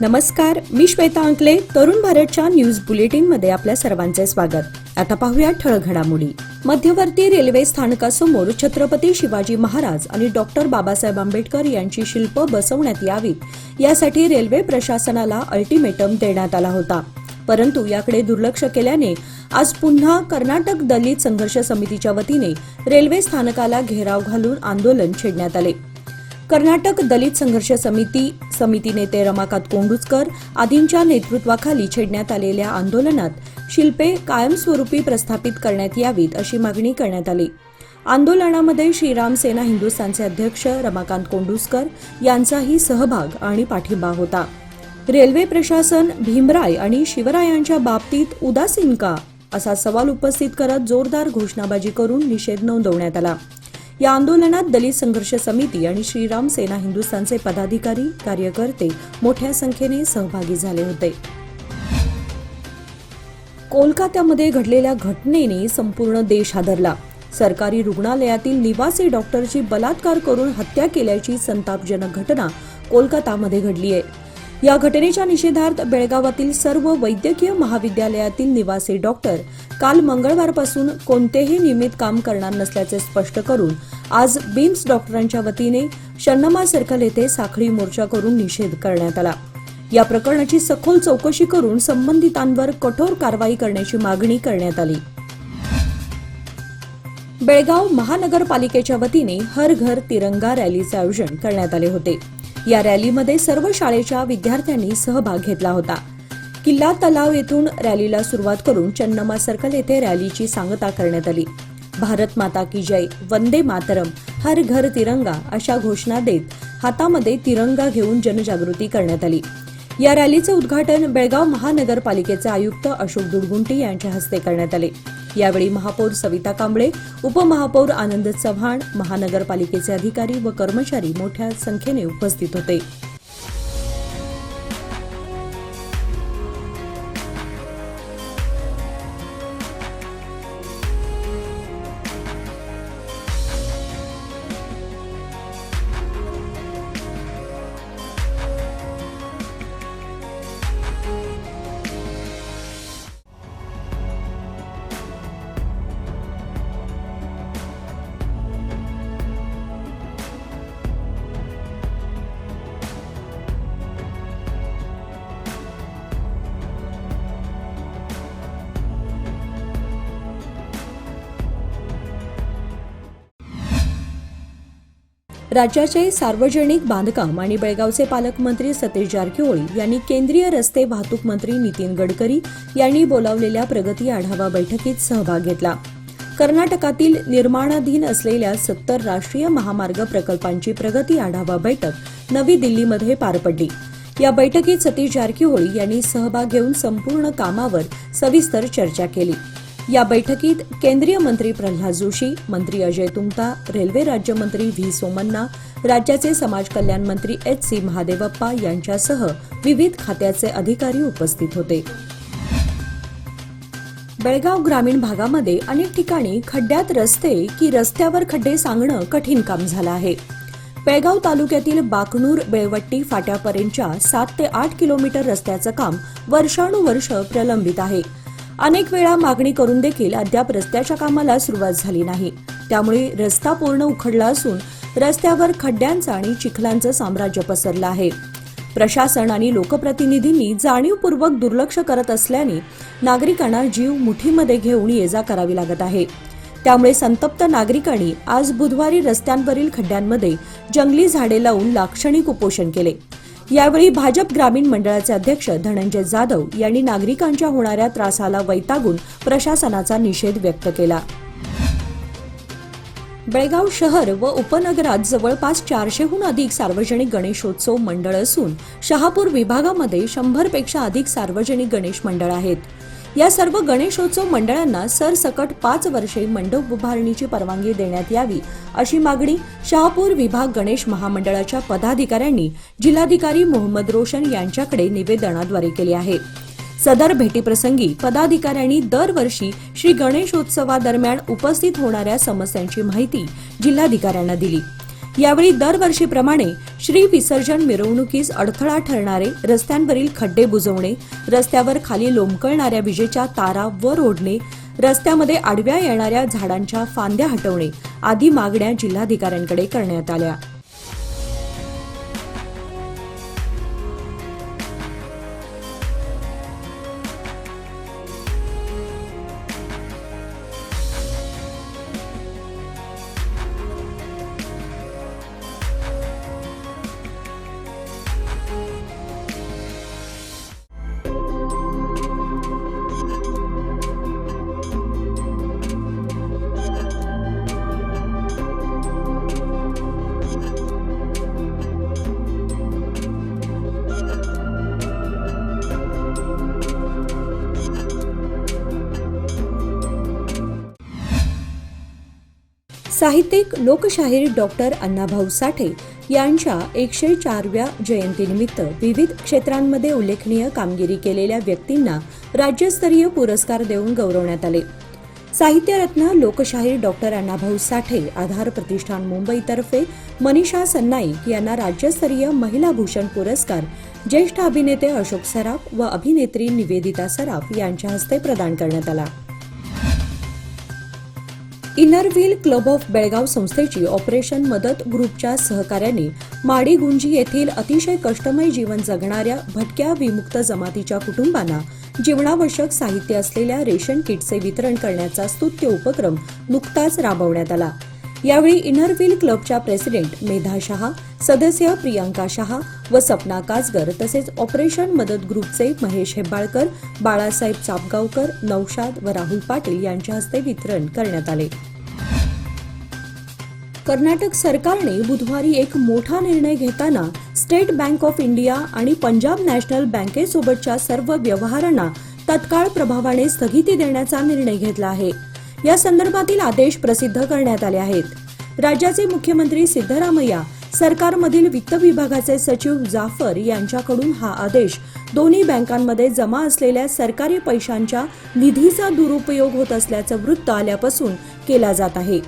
नमस्कार, मी श्वेता अंकले. तरुण भारतच्या न्यूज बुलेटिनमध्ये आपल्या सर्वांचे स्वागत. आता पाहूया ठळक घडामोडी. मध्यवर्ती रेल्वे स्थानकासमोर छत्रपती शिवाजी महाराज आणि डॉक्टर बाबासाहेब आंबेडकर यांची शिल्प बसवण्यात यावीत यासाठी रेल्वे प्रशासनाला अल्टिमेटम देण्यात आला होता. परंतु याकडे दुर्लक्ष केल्याने आज पुन्हा कर्नाटक दलित संघर्ष समितीच्या वतीने रेल्वे स्थानकाला घेराव घालून आंदोलन छेडण्यात आले. कर्नाटक दलित संघर्ष समिती नेते रमाकांत कोंडुचकर आदींच्या नेतृत्वाखाली छेडण्यात आलेल्या आंदोलनात शिल्पे कायमस्वरूपी प्रस्थापित करण्यात यावीत अशी मागणी करण्यात आली. आंदोलनामध्ये श्रीराम सेना हिंदुस्थानचे अध्यक्ष रमाकांत कोंडुचकर यांचाही सहभाग आणि पाठिंबा होता. रेल्वे प्रशासन भीमराय आणि शिवरायांच्या बाबतीत उदासीन का असा सवाल उपस्थित करत जोरदार घोषणाबाजी करून निषेध नोंदवण्यात आला. या आंदोलनात दलित संघर्ष समिती आणि श्रीराम सेना हिंदुस्थानचे पदाधिकारी कार्यकर्ते मोठ्या संख्येने सहभागी झाले होते. कोलकात्यामध्ये घडलेल्या घटनेने संपूर्ण देश हादरला. सरकारी रुग्णालयातील निवासी डॉक्टरची बलात्कार करून हत्या केल्याची संतापजनक घटना कोलकातामध्ये घडली आहे. या घटनेच्या निषेधार्थ बेळगावातील सर्व वैद्यकीय महाविद्यालयातील निवासी डॉक्टर काल मंगळवारपासून कोणतेही नियमित काम करणार नसल्याचे स्पष्ट करून आज बिम्स डॉक्टरांच्या वतीने शन्नमा सर्कल येथे साखळी मोर्चा करून निषेध करण्यात आला. या प्रकरणाची सखोल चौकशी करून संबंधितांवर कठोर कारवाई करण्याची मागणी करण्यात आली. बेळगाव महानगरपालिकेच्या वतीने हर घर तिरंगा रॅलीचे आयोजन करण्यात आले होते. या रॅलीमध्ये सर्व शाळेच्या विद्यार्थ्यांनी सहभाग घेतला होता. किल्ला तलाव येथून रॅलीला सुरुवात करून चन्नमा सर्कल येथे रॅलीची सांगता करण्यात आली. भारत माता की जय, वंदे मातरम, हर घर तिरंगा अशा घोषणा देत हातामध्ये तिरंगा घेऊन जनजागृती करण्यात आली. या रॅलीचे उद्घाटन बेळगाव महानगरपालिकेचे आयुक्त अशोक दुडगुंटी यांच्या हस्ते करण्यात आले. यावेळी महापौर सविता कांबळे, उपमहापौर आनंद चव्हाण, महानगरपालिकेचे अधिकारी व कर्मचारी मोठ्या संख्येने उपस्थित होते. राज्याचे सार्वजनिक बांधकाम आणि बेळगावचे पालकमंत्री सतीश जारकिहोळी यांनी केंद्रीय रस्ते वाहतूक मंत्री नितीन गडकरी यांनी बोलावलेल्या प्रगती आढावा बैठकीत सहभाग घेतला. कर्नाटकातील निर्माणाधीन असलेल्या 70 राष्ट्रीय महामार्ग प्रकल्पांची प्रगती आढावा बैठक नवी दिल्लीमध्ये पार पडली. या बैठकीत सतीश जारकिहोळी यांनी सहभाग घेऊन संपूर्ण कामावर सविस्तर चर्चा केली. या बैठकीत केंद्रीय मंत्री प्रल्हाद जोशी, मंत्री अजय तुमता, रेल्वे राज्यमंत्री व्ही सोमन्ना, राज्याचे समाज कल्याण मंत्री एच.सी. महादेवप्पा यांच्यासह विविध खात्याचे अधिकारी उपस्थित होते. बेळगाव ग्रामीण भागामध्ये अनेक ठिकाणी खड्ड्यात रस्ते की रस्त्यावर खड्डे सांगणं कठीण काम झालं आहे. बेळगाव तालुक्यातील बाकणूर बेळवट्टी फाट्यापर्यंतच्या 7 ते 8 किलोमीटर रस्त्याचं काम वर्षानुवर्ष प्रलंबित आहे. अनेक वेळा मागणी करून देखील अद्याप रस्त्याच्या कामाला सुरुवात झाली नाही. त्यामुळे रस्ता पूर्ण उखडला असून रस्त्यावर खड्ड्यांचं आणि चिखलांचं साम्राज्य पसरलं आहे. प्रशासन आणि लोकप्रतिनिधींनी जाणीवपूर्वक दुर्लक्ष करत असल्याने नागरिकांना जीव मुठीमध्ये घेऊन ये-जा करावी लागत आहे. त्यामुळे संतप्त नागरिकांनी आज बुधवारी रस्त्यांवरील खड्ड्यांमध्ये जंगली झाडे लावून लाक्षणिक उपोषण केले. यावेळी भाजप ग्रामीण मंडळाचे अध्यक्ष धनंजय जाधव यांनी नागरिकांच्या होणाऱ्या त्रासाला वैतागून प्रशासनाचा निषेध व्यक्त केला. बेळगाव शहर व उपनगरात जवळपास 400हून अधिक सार्वजनिक गणेशोत्सव मंडळ असून शहापूर विभागामध्ये 100 पेक्षा अधिक सार्वजनिक गणेश मंडळ आहेत. या सर्व गणेशोत्सव मंडळांना सरसकट 5 वर्षे मंडप उभारणीची परवानगी देण्यात यावी अशी मागणी शहापूर विभाग गणेश महामंडळाच्या पदाधिकाऱ्यांनी जिल्हाधिकारी मोहम्मद रोशन यांच्याकडे निवेदनाद्वारे केली आहे. सदर भेटीप्रसंगी पदाधिकाऱ्यांनी दरवर्षी श्री गणेशोत्सवादरम्यान उपस्थित होणाऱ्या समस्यांची माहिती जिल्हाधिकाऱ्यांना दिली. यावेळी दरवर्षीप्रमाणे श्री विसर्जन मिरवणुकीस अडथळा ठरणारे रस्त्यांवरील खड्डे बुजवणे, रस्त्यावर खाली लोंबकळणाऱ्या विजेच्या तारा वर ओढणे, रस्त्यामध्ये आडव्या येणाऱ्या झाडांच्या फांद्या हटवणे आदी मागण्या जिल्हाधिकाऱ्यांकडे करण्यात आल्या. साहित्यिक लोकशाहीर डॉक्टर अण्णाभाऊ साठे यांच्या 104व्या जयंतीनिमित्त विविध क्षेत्रांमध्ये उल्लेखनीय कामगिरी केलेल्या व्यक्तींना राज्यस्तरीय पुरस्कार देऊन गौरवण्यात आले. साहित्यरत्न लोकशाहीर डॉक्टर अण्णाभाऊ साठे आधार प्रतिष्ठान मुंबईतर्फे मनीषा सन्नाईक यांना राज्यस्तरीय महिला भूषण पुरस्कार ज्येष्ठ अभिनेते अशोक सराफ व अभिनेत्री निवेदिता सराफ यांच्या हस्ते प्रदान करण्यात आला. Inner wheel club of Belgaum संस्थेची ऑपरेशन मदत ग्रुपच्या सहकार्याने माडीगुंजी येथील अतिशय कष्टमय जीवन जगणाऱ्या भटक्या विमुक्त जमातीच्या कुटुंबांना जीवनावश्यक साहित्य असलेल्या रेशन किटचे वितरण करण्याचा स्तुत्य उपक्रम नुकताच राबवण्यात आला. यावेळी इनर व्हील क्लबच्या प्रेसिडेंट मेधा शहा, सदस्य प्रियांका शहा व सपना कासगर तसेच ऑपरेशन मदत ग्रुपचे महेश हेब्बाळकर, बाळासाहेब चापगावकर, नौशाद व राहुल पाटील यांच्या हस्ते वितरण करण्यात आले. कर्नाटक सरकारने बुधवारी एक मोठा निर्णय घेताना स्टेट बँक ऑफ इंडिया आणि पंजाब नॅशनल बँकेसोबतच्या सर्व व्यवहारांना तत्काळ प्रभावाने स्थगिती देण्याचा निर्णय घेतला आहे. या संदर्भातील आदेश प्रसिद्ध करण्यात आले आहेत. राज्याचे मुख्यमंत्री सिद्धरामय्या, सरकारमधील वित्त विभागाचे सचिव जाफर यांच्याकडून हा आदेश दोन्ही बँकांमध्ये जमा असलेल्या सरकारी पैशांच्या निधीचा दुरुपयोग होत असल्याचं वृत्त आल्यापासून केला जात आहे.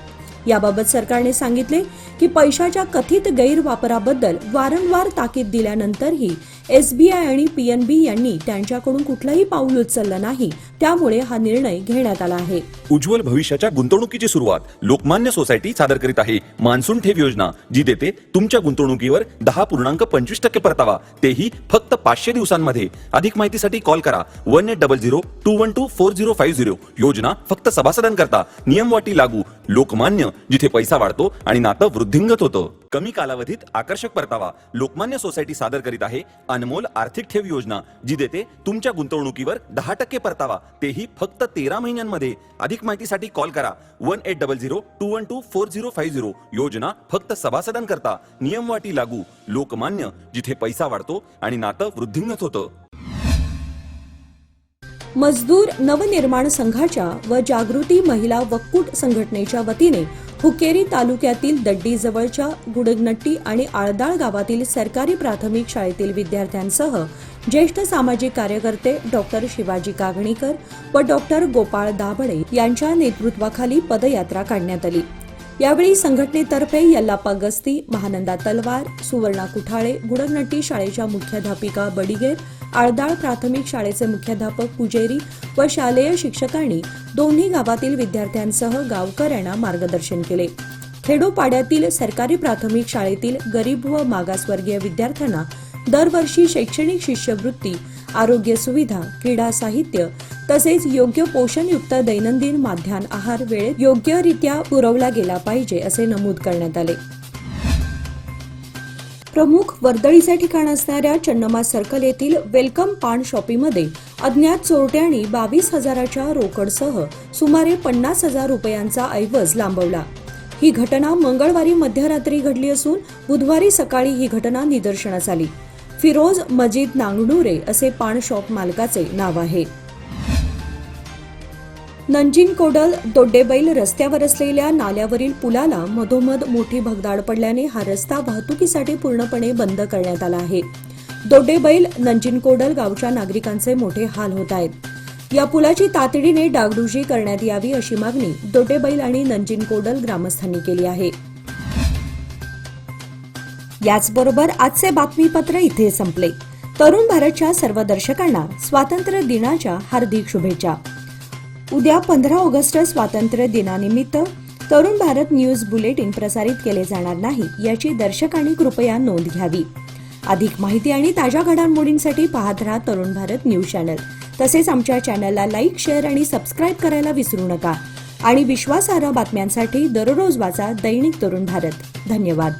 याबाबत सरकारने सांगितले की पैशाच्या कथित गैरवापराबद्दल वारंवार ताकीद दिल्यानंतरही एसबीआय आणि पीएनबी यांनी त्यांच्याकडून कुठलंही पाऊल उचललं नाही. त्यामुळे हा निर्णय घेण्यात आला आहे. उज्ज्वल भविष्याच्या गुंतवणुकीची सुरुवात लोकमान्य सोसायटी सादर करीत आहे. मान्सून ठेव योजना, जी देते तुमच्या गुंतवणुकीवर 10.25% परतावा, तेही फक्त 500 दिवसांमध्ये. अधिक माहितीसाठी कॉल करा 1800-212-4050. योजना फक्त सभासदांकरता. नियम वाटी लागू. लोकमान्य, जिथे पैसा वाढतो आणि नातं वृद्धिंगत होतं. कमी कालावधीत आकर्षक परतावा. लोकमान्य सोसायटी सादर करीत आहे अनमोल आर्थिक ठेव योजना, जी देते तुमच्या गुंतवणुकीवर 10% परतावा, तेही फक्त 13 महिन्यांमध्ये. अधिक माहितीसाठी कॉल करा 1800-212-4050. योजना फक्त सभासदांकरता. नियम वाटी लागू. लोकमान्य, जिथे पैसा वाढतो आणि नातं वृद्धिंगत होतं. मजदूर नवनिर्माण संघाच्या व जागृती महिला वक्कुट संघटनेच्या वतीने हुक्केरी तालुक्यातील दड्डी जवळच्या गुडगनट्टी आणि आळदाळ गावातील सरकारी प्राथमिक शाळेतील विद्यार्थ्यांसह ज्येष्ठ सामाजिक कार्यकर्ते डॉक्टर शिवाजी कागणीकर व डॉक्टर गोपाळ दाभडे यांच्या नेतृत्वाखाली पदयात्रा काढण्यात आली. यावेळी संघटनेतर्फे यल्लाप्पा गस्ती, महानंदा तलवार, सुवर्णा कुठाळे, गुडगनट्टी शाळेच्या मुख्याध्यापिका बडिगेर, आळदाळ प्राथमिक शाळेचे मुख्याध्यापक पुजेरी व शालेय शिक्षकांनी दोन्ही गावातील विद्यार्थ्यांसह गावकऱ्यांना मार्गदर्शन केले. खेडोपाड्यातील सरकारी प्राथमिक शाळेतील गरीब व मागासवर्गीय विद्यार्थ्यांना दरवर्षी शैक्षणिक शिष्यवृत्ती, आरोग्य सुविधा, क्रीडा साहित्य तसेच योग्य पोषणयुक्त दैनंदिन माध्यान्ह आहार वेळेत योग्यरित्या पुरवला गेला पाहिजे असे नमूद करण्यात आले. प्रमुख वर्दळीचे ठिकाण असणाऱ्या चन्नमा सर्कल येथील वेलकम पान शॉपीमध्ये अज्ञात चोरट्यांनी 22,000च्या रोकडसह सुमारे 50,000 रुपयांचा ऐवज लांबवला. ही घटना मंगळवारी मध्यरात्री घडली असून बुधवारी सकाळी ही घटना निदर्शनास आली. फिरोज मजीद नांगणुरे असे पान शॉप मालकाचे नाव आहे. नंजिनकोडल दोड्डेबैल रस्त्यावर असलेल्या नाल्यावरील पुलाला मधोमध मोठी भगदाड पडल्याने हा रस्ता वाहतुकीसाठी पूर्णपणे बंद करण्यात आला आहे. दोड्डेबैल नंजिनकोडल गावच्या नागरिकांचे मोठे हाल होत आहेत. या पुलाची तातडीने डागडुजी करण्यात यावी अशी मागणी दोड्डेबैल आणि नंजिनकोडल ग्रामस्थांनी केली आहे. याचबरोबर आजचे बातमीपत्र इथे संपले. तरुण भारतच्या सर्व दर्शकांना स्वातंत्र्य दिनाच्या हार्दिक शुभेच्छा. उद्या 15 ऑगस्ट स्वातंत्र्य दिनानिमित्त तरुण भारत न्यूज बुलेटिन प्रसारित केले जाणार नाही याची दर्शकांनी कृपया नोंद घ्यावी. अधिक माहिती आणि ताज्या घडामोडींसाठी पाहत राहा तरुण भारत न्यूज चॅनल. तसेच आमच्या चॅनलला लाईक, शेअर आणि सबस्क्राईब करायला विसरू नका. आणि विश्वासार्ह बातम्यांसाठी दररोज वाचा दैनिक तरुण भारत. धन्यवाद.